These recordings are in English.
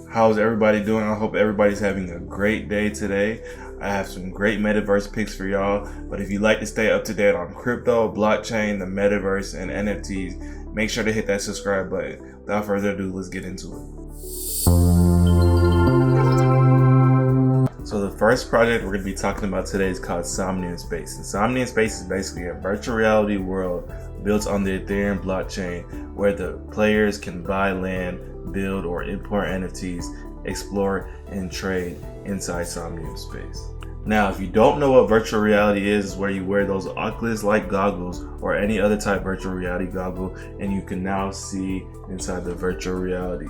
How's everybody doing? I hope everybody's having a great day today. I have some great Metaverse picks for y'all, but if you'd like to stay up to date on crypto, blockchain, the Metaverse, and NFTs, make sure to hit that subscribe button. Without further ado, let's get into it. So the first project we're going to be talking about today is called Somninum Space. And Somninum Space is basically a virtual reality world built on the Ethereum blockchain where the players can buy land, build or import NFTs, explore and trade inside Somnium Space. Now, if you don't know what virtual reality is, it's where you wear those Oculus-like goggles or any other type virtual reality goggle, and you can now see inside the virtual reality,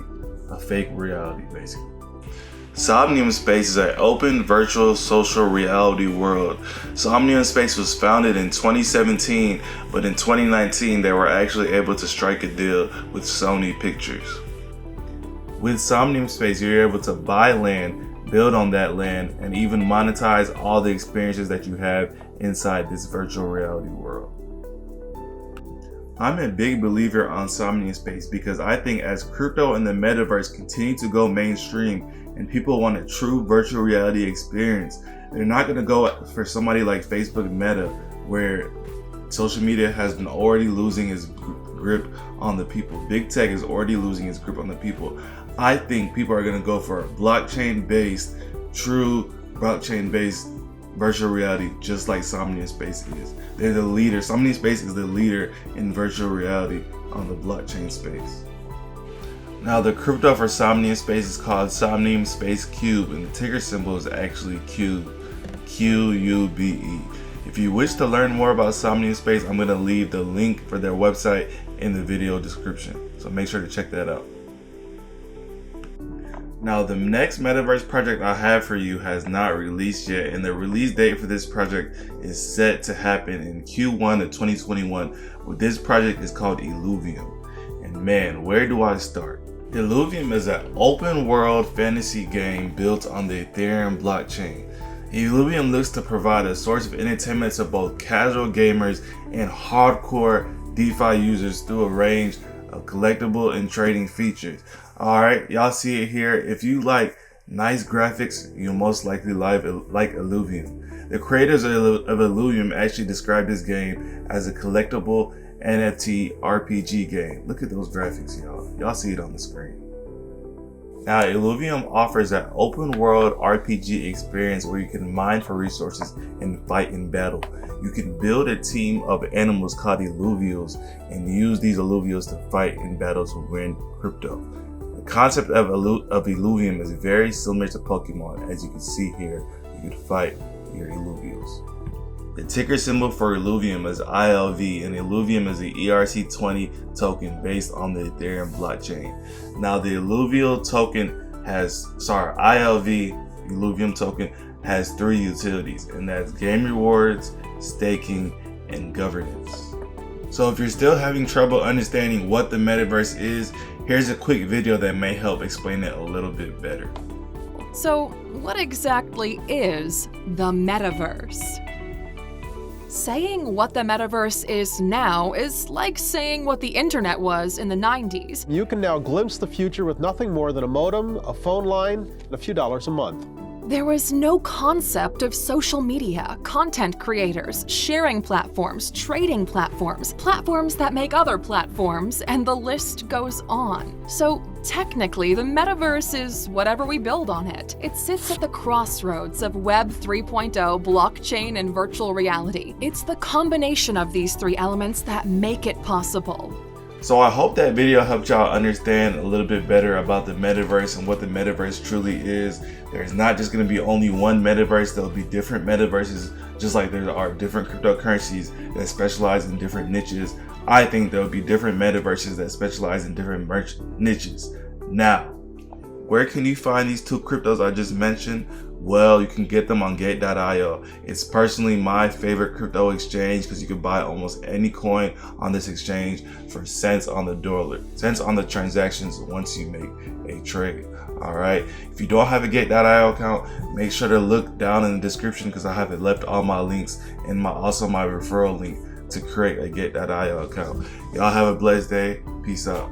a fake reality basically. Somnium Space is an open virtual social reality world. Somnium Space was founded in 2017, but in 2019 they were actually able to strike a deal with Sony Pictures. With Somnium Space, you're able to buy land, build on that land, and even monetize all the experiences that you have inside this virtual reality world. I'm a big believer on Somnium Space because I think as crypto and the Metaverse continue to go mainstream and people want a true virtual reality experience, they're not going to go for somebody like Facebook Meta, where social media has been already losing its grip on the people. Big tech is already losing its grip on the people. I think people are going to go for a blockchain-based, true blockchain-based virtual reality, just like Somnium Space is. They're the leader. Somnium Space is the leader in virtual reality on the blockchain space. Now, the crypto for Somnium Space is called Somnium Space Cube, and the ticker symbol is actually Cube, Q-U-B-E. If you wish to learn more about Somnium Space, I'm going to leave the link for their website in the video description, so make sure to check that out. Now, the next Metaverse project I have for you has not released yet, and the release date for this project is set to happen in Q1 of 2021. But this project is called Illuvium. And man, where do I start? Illuvium is an open world fantasy game built on the Ethereum blockchain. Illuvium looks to provide a source of entertainment to both casual gamers and hardcore DeFi users through a range of collectible and trading features. Alright, y'all see it here. If you like nice graphics, you'll most likely like Illuvium. The creators of Illuvium actually described this game as a collectible NFT RPG game. Look at those graphics, y'all. Y'all see it on the screen. Now, Illuvium offers an open world RPG experience where you can mine for resources and fight in battle. You can build a team of animals called Illuvials and use these Illuvials to fight in battles to win crypto. The concept of Illuvium is very similar to Pokemon. As you can see here, you can fight your Illuvials. The ticker symbol for Illuvium is ILV, and Illuvium is the ERC20 token based on the Ethereum blockchain. Now, the Illuvium token ILV Illuvium token has three utilities, and that's game rewards, staking, and governance. So if you're still having trouble understanding what the Metaverse is, here's a quick video that may help explain it a little bit better. So, what exactly is the Metaverse? Saying what the Metaverse is now is like saying what the internet was in the 90s. You can now glimpse the future with nothing more than a modem, a phone line, and a few dollars a month. There was no concept of social media, content creators, sharing platforms, trading platforms, platforms that make other platforms, and the list goes on. So technically, the Metaverse is whatever we build on it. It sits at the crossroads of Web 3.0, blockchain, and virtual reality. It's the combination of these three elements that make it possible. So I hope that video helped y'all understand a little bit better about the Metaverse and what the Metaverse truly is. There's not just going to be only one Metaverse. There'll be different Metaverses, just like there are different cryptocurrencies that specialize in different niches. I think there'll be different Metaverses that specialize in different niches. Now, where can you find these two cryptos I just mentioned? Well, you can get them on gate.io. It's personally my favorite crypto exchange because you can buy almost any coin on this exchange for cents on the dollar, cents on the transactions once you make a trade. All right. If you don't have a gate.io account, make sure to look down in the description because I have left all my links and also my referral link to create a gate.io account. Y'all have a blessed day. Peace out.